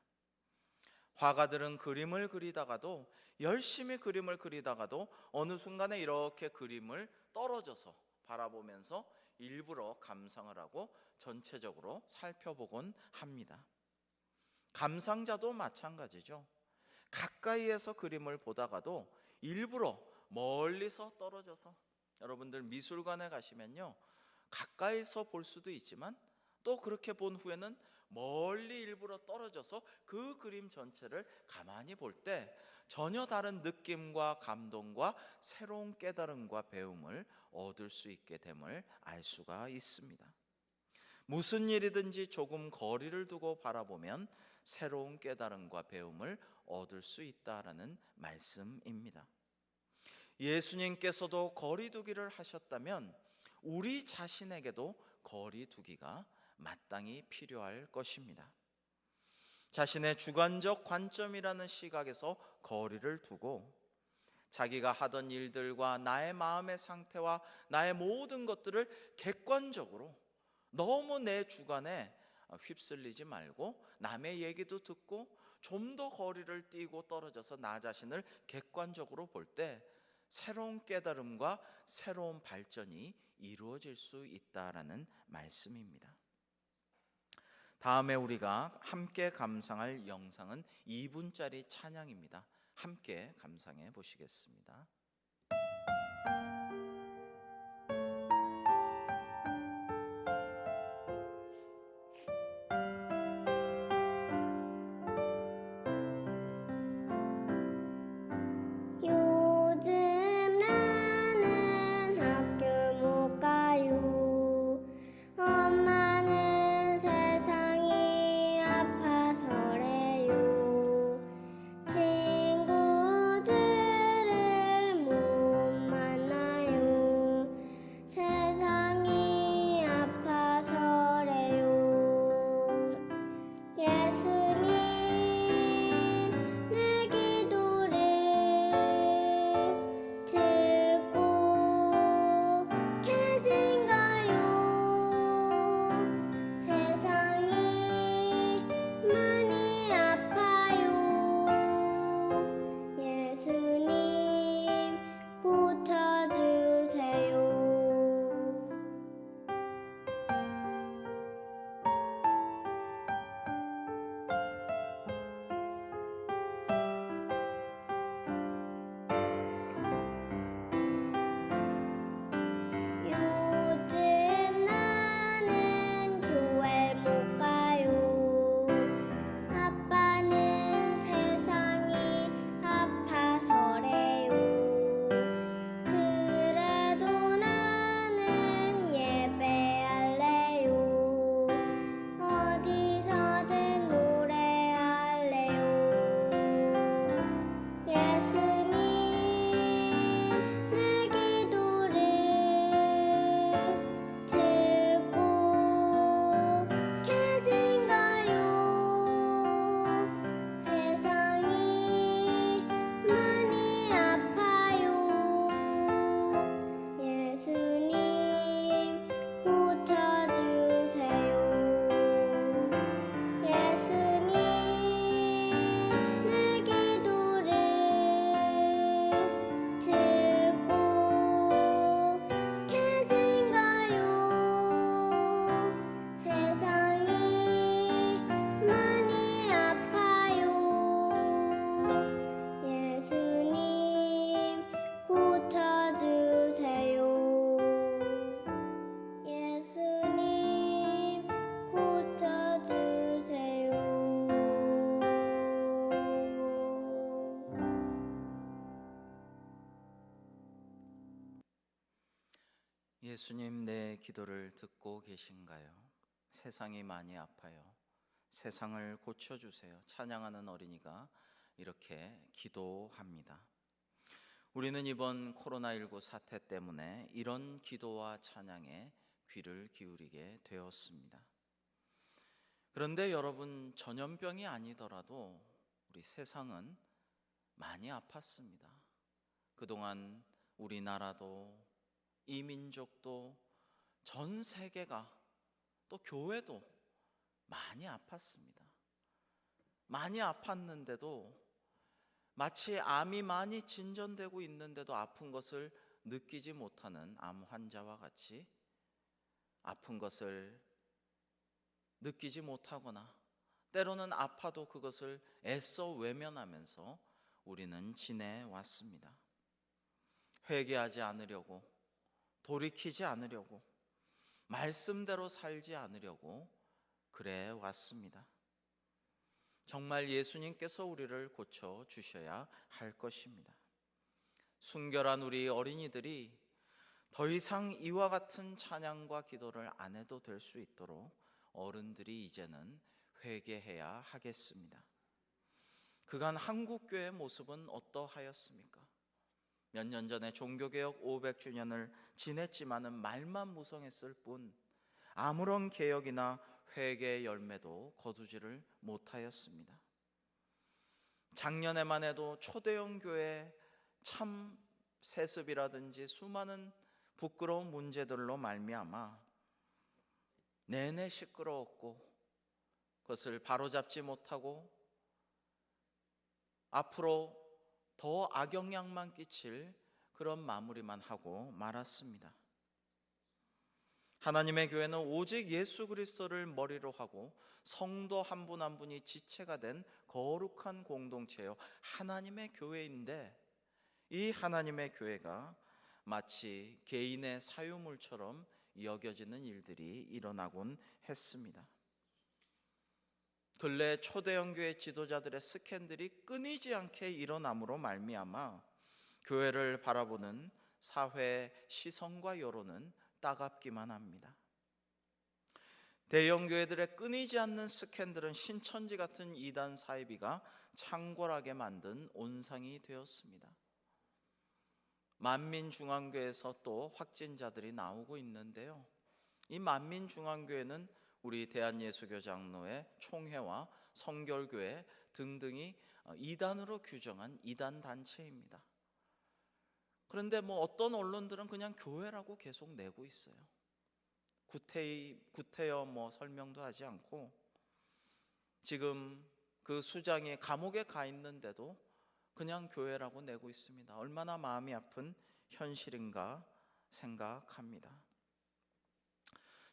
Speaker 4: 화가들은 그림을 그리다가도, 열심히 그림을 그리다가도 어느 순간에 이렇게 그림을 떨어져서 바라보면서 일부러 감상을 하고 전체적으로 살펴보곤 합니다. 감상자도 마찬가지죠. 가까이에서 그림을 보다가도 일부러 멀리서 떨어져서, 여러분들 미술관에 가시면요, 가까이서 볼 수도 있지만 또 그렇게 본 후에는 멀리 일부러 떨어져서 그 그림 전체를 가만히 볼 때 전혀 다른 느낌과 감동과 새로운 깨달음과 배움을 얻을 수 있게 됨을 알 수가 있습니다. 무슨 일이든지 조금 거리를 두고 바라보면 새로운 깨달음과 배움을 얻을 수 있다라는 말씀입니다. 예수님께서도 거리두기를 하셨다면 우리 자신에게도 거리두기가 마땅히 필요할 것입니다. 자신의 주관적 관점이라는 시각에서 거리를 두고 자기가 하던 일들과 나의 마음의 상태와 나의 모든 것들을 객관적으로 너무 내 주관에 휩쓸리지 말고 남의 얘기도 듣고 좀 더 거리를 띄고 떨어져서 나 자신을 객관적으로 볼 때 새로운 깨달음과 새로운 발전이 이루어질 수 있다라는 말씀입니다. 다음에 우리가 함께 감상할 영상은 2분짜리 찬양입니다. 함께 감상해 보시겠습니다.
Speaker 6: 요즘 나는 학교를 못 가요. 엄마는 세상이 아파서
Speaker 4: 예수님, 내 기도를 듣고 계신가요? 세상이 많이 아파요. 세상을 고쳐주세요. 찬양하는 어린이가 이렇게 기도합니다. 우리는 이번 코로나19 사태 때문에 이런 기도와 찬양에 귀를 기울이게 되었습니다. 그런데 여러분, 전염병이 아니더라도 우리 세상은 많이 아팠습니다. 그동안 우리나라도 이 민족도 전 세계가 또 교회도 많이 아팠습니다. 많이 아팠는데도 마치 암이 많이 진전되고 있는데도 아픈 것을 느끼지 못하는 암 환자와 같이 아픈 것을 느끼지 못하거나 때로는 아파도 그것을 애써 외면하면서 우리는 지내왔습니다. 회개하지 않으려고, 돌이키지 않으려고, 말씀대로 살지 않으려고 그래 왔습니다. 정말 예수님께서 우리를 고쳐 주셔야 할 것입니다. 순결한 우리 어린이들이 더 이상 이와 같은 찬양과 기도를 안 해도 될 수 있도록 어른들이 이제는 회개해야 하겠습니다. 그간 한국교회의 모습은 어떠하였습니까? 몇 년 전에 종교개혁 500주년을 지냈지만은 말만 무성했을 뿐 아무런 개혁이나 회개의 열매도 거두지를 못하였습니다. 작년에만 해도 초대형 교회 참 세습이라든지 수많은 부끄러운 문제들로 말미암아 내내 시끄러웠고 그것을 바로잡지 못하고 앞으로 더 악영향만 끼칠 그런 마무리만 하고 말았습니다. 하나님의 교회는 오직 예수 그리스도를 머리로 하고 성도 한 분 한 분이 지체가 된 거룩한 공동체요, 하나님의 교회인데 이 하나님의 교회가 마치 개인의 사유물처럼 여겨지는 일들이 일어나곤 했습니다. 근래 초대형 교회 지도자들의 스캔들이 끊이지 않게 일어남으로 말미암아 교회를 바라보는 사회의 시선과 여론은 따갑기만 합니다. 대형 교회들의 끊이지 않는 스캔들은 신천지 같은 이단 사이비가 창궐하게 만든 온상이 되었습니다. 만민중앙교회에서 또 확진자들이 나오고 있는데요, 이 만민중앙교회는 우리 대한예수교장로회 총회와 성결교회 등등이 이단으로 규정한 이단 단체입니다. 그런데 어떤 언론들은 그냥 교회라고 계속 내고 있어요. 구태여 설명도 하지 않고 지금 그 수장이 감옥에 가 있는데도 그냥 교회라고 내고 있습니다. 얼마나 마음이 아픈 현실인가 생각합니다.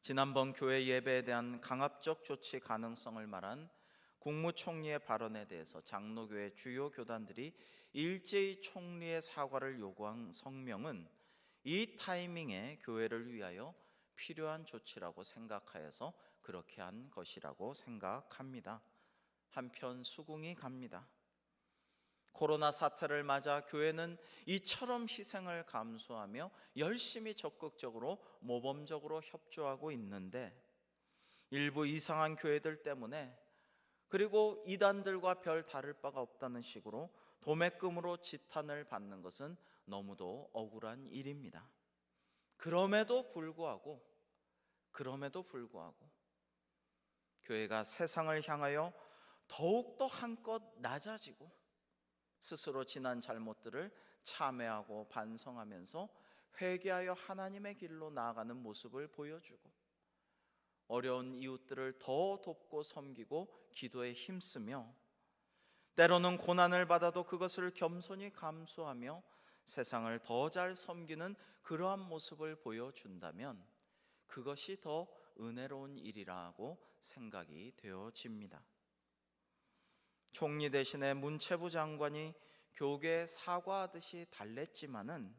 Speaker 4: 지난번 교회 예배에 대한 강압적 조치 가능성을 말한 국무총리의 발언에 대해서 장로교회 주요 교단들이 일제히 총리의 사과를 요구한 성명은 이 타이밍에 교회를 위하여 필요한 조치라고 생각하여서 그렇게 한 것이라고 생각합니다. 한편 수긍이 갑니다. 코로나 사태를 맞아 교회는 이처럼 희생을 감수하며 열심히 적극적으로 모범적으로 협조하고 있는데 일부 이상한 교회들 때문에 그리고 이단들과 별 다를 바가 없다는 식으로 도매금으로 지탄을 받는 것은 너무도 억울한 일입니다. 그럼에도 불구하고 교회가 세상을 향하여 더욱더 한껏 낮아지고 스스로 지난 잘못들을 참회하고 반성하면서 회개하여 하나님의 길로 나아가는 모습을 보여주고 어려운 이웃들을 더 돕고 섬기고 기도에 힘쓰며 때로는 고난을 받아도 그것을 겸손히 감수하며 세상을 더 잘 섬기는 그러한 모습을 보여준다면 그것이 더 은혜로운 일이라고 생각이 되어집니다. 총리 대신에 문체부 장관이 교계에 사과하듯이 달랬지만은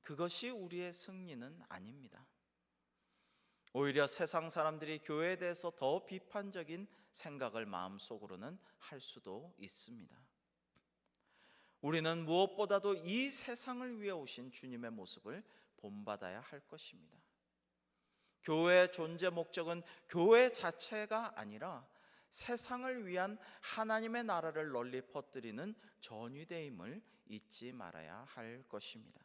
Speaker 4: 그것이 우리의 승리는 아닙니다. 오히려 세상 사람들이 교회에 대해서 더 비판적인 생각을 마음속으로는 할 수도 있습니다. 우리는 무엇보다도 이 세상을 위해 오신 주님의 모습을 본받아야 할 것입니다. 교회의 존재 목적은 교회 자체가 아니라 세상을 위한 하나님의 나라를 널리 퍼뜨리는 전위대임을 잊지 말아야 할 것입니다.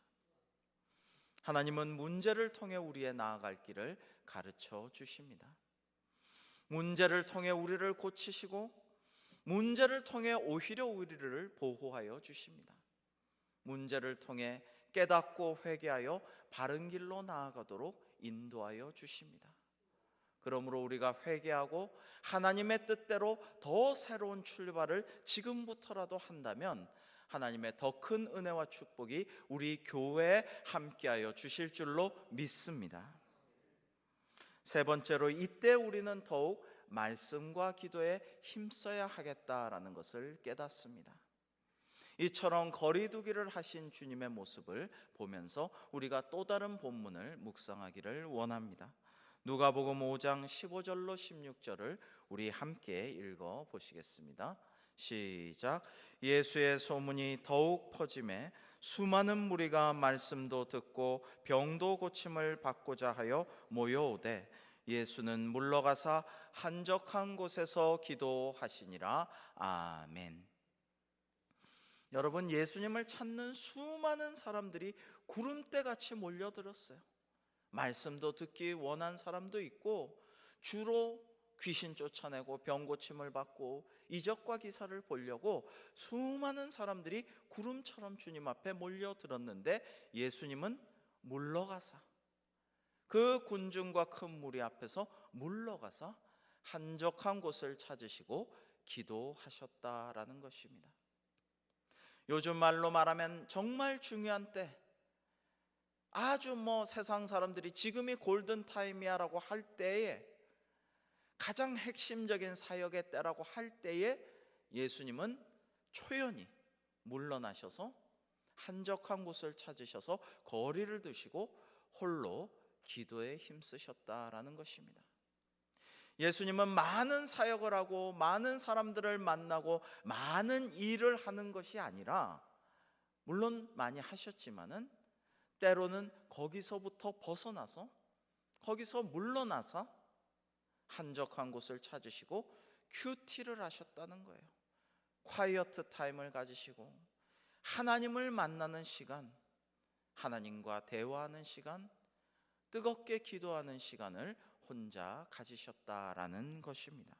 Speaker 4: 하나님은 문제를 통해 우리의 나아갈 길을 가르쳐 주십니다. 문제를 통해 우리를 고치시고 문제를 통해 오히려 우리를 보호하여 주십니다. 문제를 통해 깨닫고 회개하여 바른 길로 나아가도록 인도하여 주십니다. 그러므로 우리가 회개하고 하나님의 뜻대로 더 새로운 출발을 지금부터라도 한다면 하나님의 더 큰 은혜와 축복이 우리 교회에 함께하여 주실 줄로 믿습니다. 세 번째로, 이때 우리는 더욱 말씀과 기도에 힘써야 하겠다라는 것을 깨닫습니다. 이처럼 거리두기를 하신 주님의 모습을 보면서 우리가 또 다른 본문을 묵상하기를 원합니다. 누가복음 5장 15절로 16절을 우리 함께 읽어 보시겠습니다. 시작. 예수의 소문이 더욱 퍼짐에 수많은 무리가 말씀도 듣고 병도 고침을 받고자 하여 모여오되 예수는 물러가사 한적한 곳에서 기도하시니라. 아멘. 여러분, 예수님을 찾는 수많은 사람들이 구름대같이 몰려들었어요. 말씀도 듣기 원한 사람도 있고, 주로 귀신 쫓아내고 병 고침을 받고 이적과 기사를 보려고 수많은 사람들이 구름처럼 주님 앞에 몰려들었는데, 예수님은 물러가사 그 군중과 큰 무리 앞에서 물러가서 한적한 곳을 찾으시고 기도하셨다라는 것입니다. 요즘 말로 말하면 정말 중요한 때, 아주 세상 사람들이 지금이 골든타임이야 라고 할 때에, 가장 핵심적인 사역의 때라고 할 때에 예수님은 초연히 물러나셔서 한적한 곳을 찾으셔서 거리를 두시고 홀로 기도에 힘쓰셨다라는 것입니다. 예수님은 많은 사역을 하고 많은 사람들을 만나고 많은 일을 하는 것이 아니라, 물론 많이 하셨지만은 때로는 거기서부터 벗어나서, 거기서 물러나서 한적한 곳을 찾으시고 큐티를 하셨다는 거예요. 콰이어트 타임을 가지시고 하나님을 만나는 시간, 하나님과 대화하는 시간, 뜨겁게 기도하는 시간을 혼자 가지셨다라는 것입니다.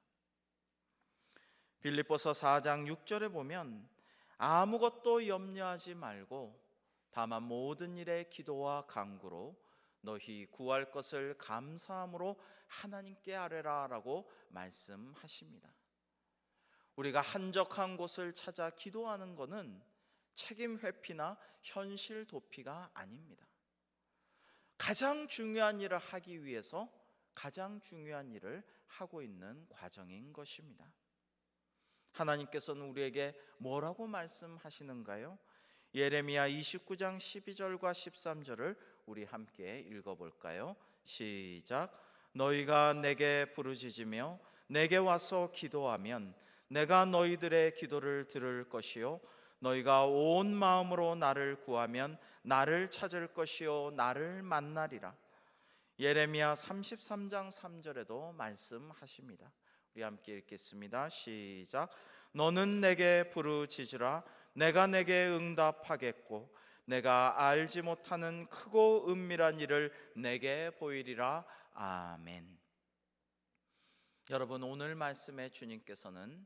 Speaker 4: 빌립보서 4장 6절에 보면 아무것도 염려하지 말고 다만 모든 일에 기도와 간구로 너희 구할 것을 감사함으로 하나님께 아뢰라 라고 말씀하십니다. 우리가 한적한 곳을 찾아 기도하는 것은 책임 회피나 현실 도피가 아닙니다. 가장 중요한 일을 하기 위해서 가장 중요한 일을 하고 있는 과정인 것입니다. 하나님께서는 우리에게 뭐라고 말씀하시는가요? 예레미야 29장 12절과 13절을 우리 함께 읽어볼까요? 시작. 너희가 내게 부르짖으며 내게 와서 기도하면 내가 너희들의 기도를 들을 것이요 너희가 온 마음으로 나를 구하면 나를 찾을 것이요 나를 만나리라. 예레미야 33장 3절에도 말씀하십니다. 우리 함께 읽겠습니다. 시작. 너는 내게 부르짖으라. 내가 내게 응답하겠고 내가 알지 못하는 크고 은밀한 일을 내게 보이리라. 아멘. 여러분, 오늘 말씀에 주님께서는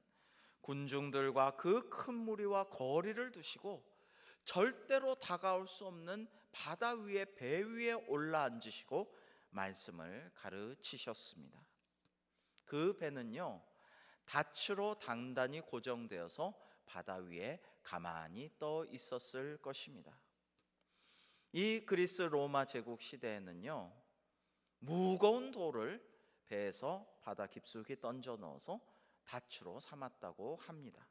Speaker 4: 군중들과 그 큰 무리와 거리를 두시고 절대로 다가올 수 없는 바다 위에 배 위에 올라앉으시고 말씀을 가르치셨습니다. 그 배는요, 닻으로 단단히 고정되어서 바다 위에 가만히 떠 있었을 것입니다. 이 그리스 로마 제국 시대에는요, 무거운 돌을 배에서 바다 깊숙이 던져 넣어서 닻으로 삼았다고 합니다.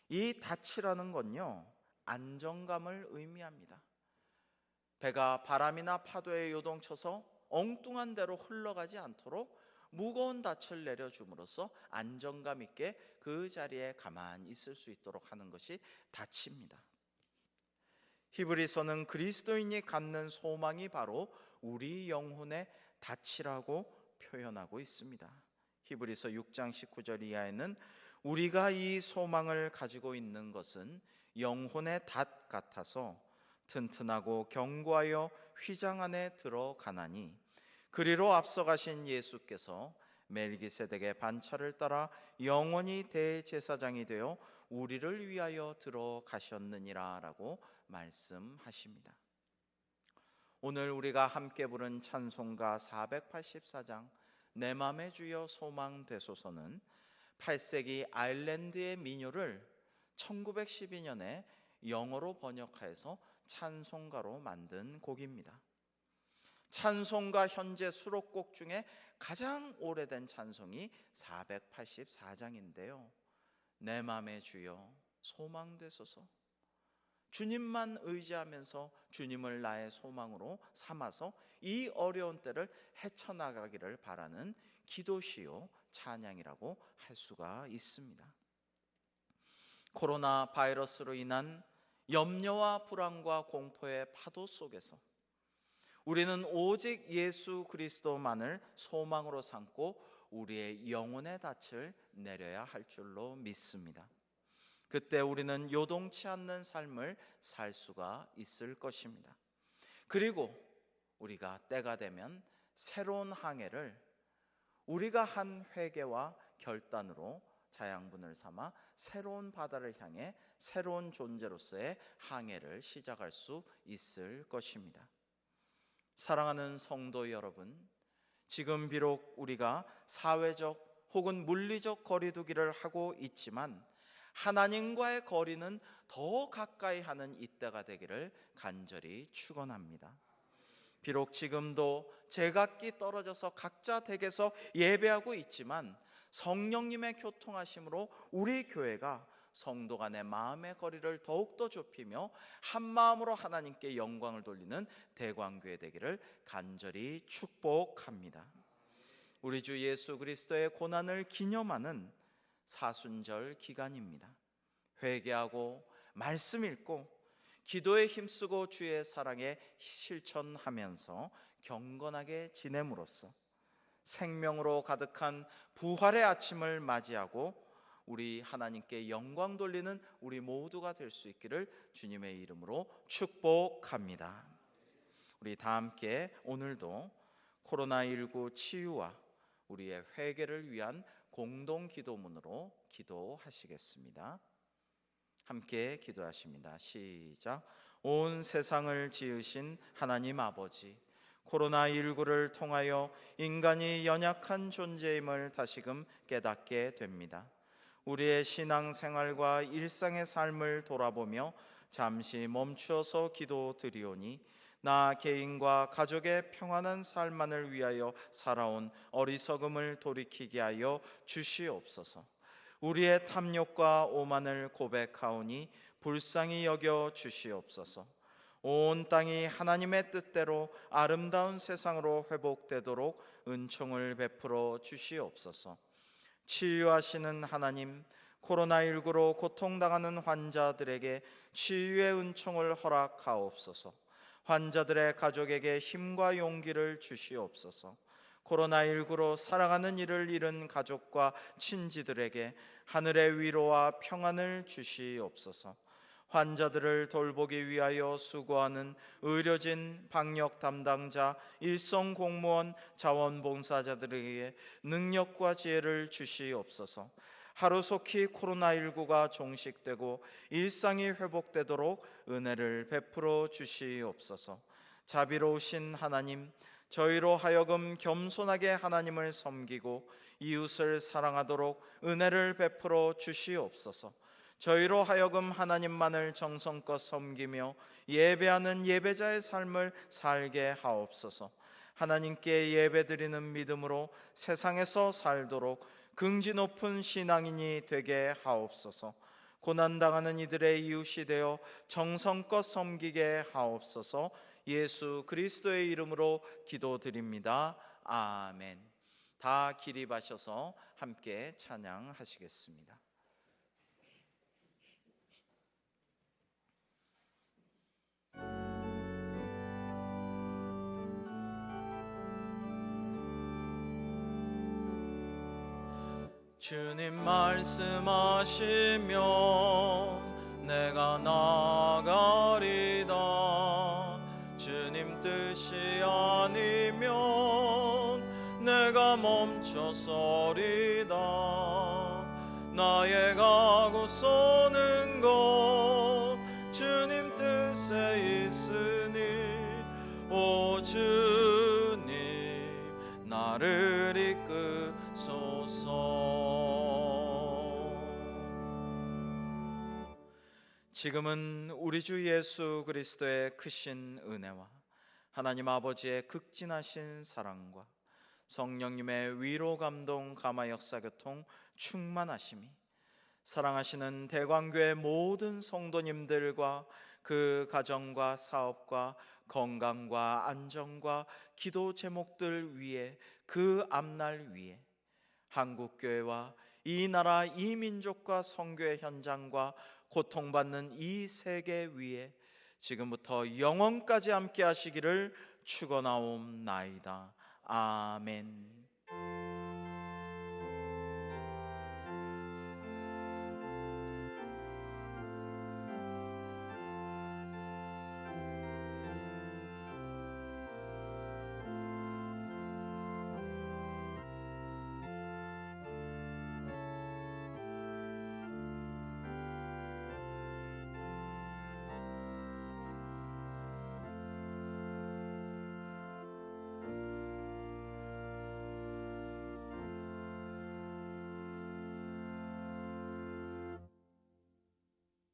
Speaker 4: 이 닻이라는 건요, 안정감을 의미합니다. 배가 바람이나 파도에 요동쳐서 엉뚱한 데로 흘러가지 않도록 무거운 닻을 내려줌으로써 안정감 있게 그 자리에 가만히 있을 수 있도록 하는 것이 닻입니다. 히브리서는 그리스도인이 갖는 소망이 바로 우리 영혼의 닻이라고 표현하고 있습니다. 히브리서 6장 19절 이하에는 우리가 이 소망을 가지고 있는 것은 영혼의 닷 같아서 튼튼하고 견고하여 휘장 안에 들어가나니 그리로 앞서가신 예수께서 멜기세덱의 반차를 따라 영원히 대제사장이 되어 우리를 위하여 들어가셨느니라 라고 말씀하십니다. 오늘 우리가 함께 부른 찬송가 484장 내 맘의 주여 소망 되소서는 8세기 아일랜드의 민요를 1912년에 영어로 번역하여서 찬송가로 만든 곡입니다. 찬송가 현재 수록곡 중에 가장 오래된 찬송이 484장인데요. 내 맘의 주여 소망 되소서, 주님만 의지하면서 주님을 나의 소망으로 삼아서 이 어려운 때를 헤쳐나가기를 바라는 기도시요 찬양이라고 할 수가 있습니다. 코로나 바이러스로 인한 염려와 불안과 공포의 파도 속에서 우리는 오직 예수 그리스도만을 소망으로 삼고 우리의 영혼의 닻을 내려야 할 줄로 믿습니다. 그때 우리는 요동치 않는 삶을 살 수가 있을 것입니다. 그리고 우리가 때가 되면 새로운 항해를 우리가 한 회개와 결단으로 자양분을 삼아 새로운 바다를 향해 새로운 존재로서의 항해를 시작할 수 있을 것입니다. 사랑하는 성도 여러분, 지금 비록 우리가 사회적 혹은 물리적 거리두기를 하고 있지만 하나님과의 거리는 더 가까이 하는 이때가 되기를 간절히 축원합니다. 비록 지금도 제각기 떨어져서 각자 댁에서 예배하고 있지만 성령님의 교통하심으로 우리 교회가 성도 간의 마음의 거리를 더욱더 좁히며 한 마음으로 하나님께 영광을 돌리는 대광교회 되기를 간절히 축복합니다. 우리 주 예수 그리스도의 고난을 기념하는 사순절 기간입니다. 회개하고 말씀 읽고 기도에 힘쓰고 주의 사랑에 실천하면서 경건하게 지냄으로써 생명으로 가득한 부활의 아침을 맞이하고 우리 하나님께 영광 돌리는 우리 모두가 될 수 있기를 주님의 이름으로 축복합니다. 우리 다 함께 오늘도 코로나19 치유와 우리의 회개를 위한 공동 기도문으로 기도하시겠습니다. 함께 기도하십니다. 시작. 온 세상을 지으신 하나님 아버지, 코로나19를 통하여 인간이 연약한 존재임을 다시금 깨닫게 됩니다. 우리의 신앙생활과 일상의 삶을 돌아보며 잠시 멈추어서 기도드리오니 나 개인과 가족의 평안한 삶만을 위하여 살아온 어리석음을 돌이키게 하여 주시옵소서. 우리의 탐욕과 오만을 고백하오니 불쌍히 여겨 주시옵소서. 온 땅이 하나님의 뜻대로 아름다운 세상으로 회복되도록 은총을 베풀어 주시옵소서. 치유하시는 하나님, 코로나19로 고통당하는 환자들에게 치유의 은총을 허락하옵소서. 환자들의 가족에게 힘과 용기를 주시옵소서. 코로나19로 살아가는 이를 잃은 가족과 친지들에게 하늘의 위로와 평안을 주시옵소서. 환자들을 돌보기 위하여 수고하는 의료진, 방역 담당자, 일선 공무원, 자원봉사자들에게 능력과 지혜를 주시옵소서. 하루속히 코로나19가 종식되고 일상이 회복되도록 은혜를 베풀어 주시옵소서. 자비로우신 하나님, 저희로 하여금 겸손하게 하나님을 섬기고 이웃을 사랑하도록 은혜를 베풀어 주시옵소서. 저희로 하여금 하나님만을 정성껏 섬기며 예배하는 예배자의 삶을 살게 하옵소서. 하나님께 예배드리는 믿음으로 세상에서 살도록 긍지 높은 신앙인이 되게 하옵소서. 고난당하는 이들의 이웃이 되어 정성껏 섬기게 하옵소서. 예수 그리스도의 이름으로 기도드립니다. 아멘. 다 기립하셔서 함께 찬양하시겠습니다. 주님 말씀하시면 내가 나가리다. 주님 뜻이 아니면 내가 멈춰서리다. 나의 가고 서는 것 주님 뜻에 있으니 오 주님 나를 이끄소서. 지금은 우리 주 예수 그리스도의 크신 은혜와 하나님 아버지의 극진하신 사랑과 성령님의 위로 감동 감화 역사 교통 충만하심이 사랑하시는 대광교회 모든 성도님들과 그 가정과 사업과 건강과 안정과 기도 제목들 위에 그 앞날 위에 한국교회와 이 나라 이 민족과 선교의 현장과 고통받는 이 세계 위에 지금부터 영원까지 함께 하시기를 축원하옵나이다. 아멘.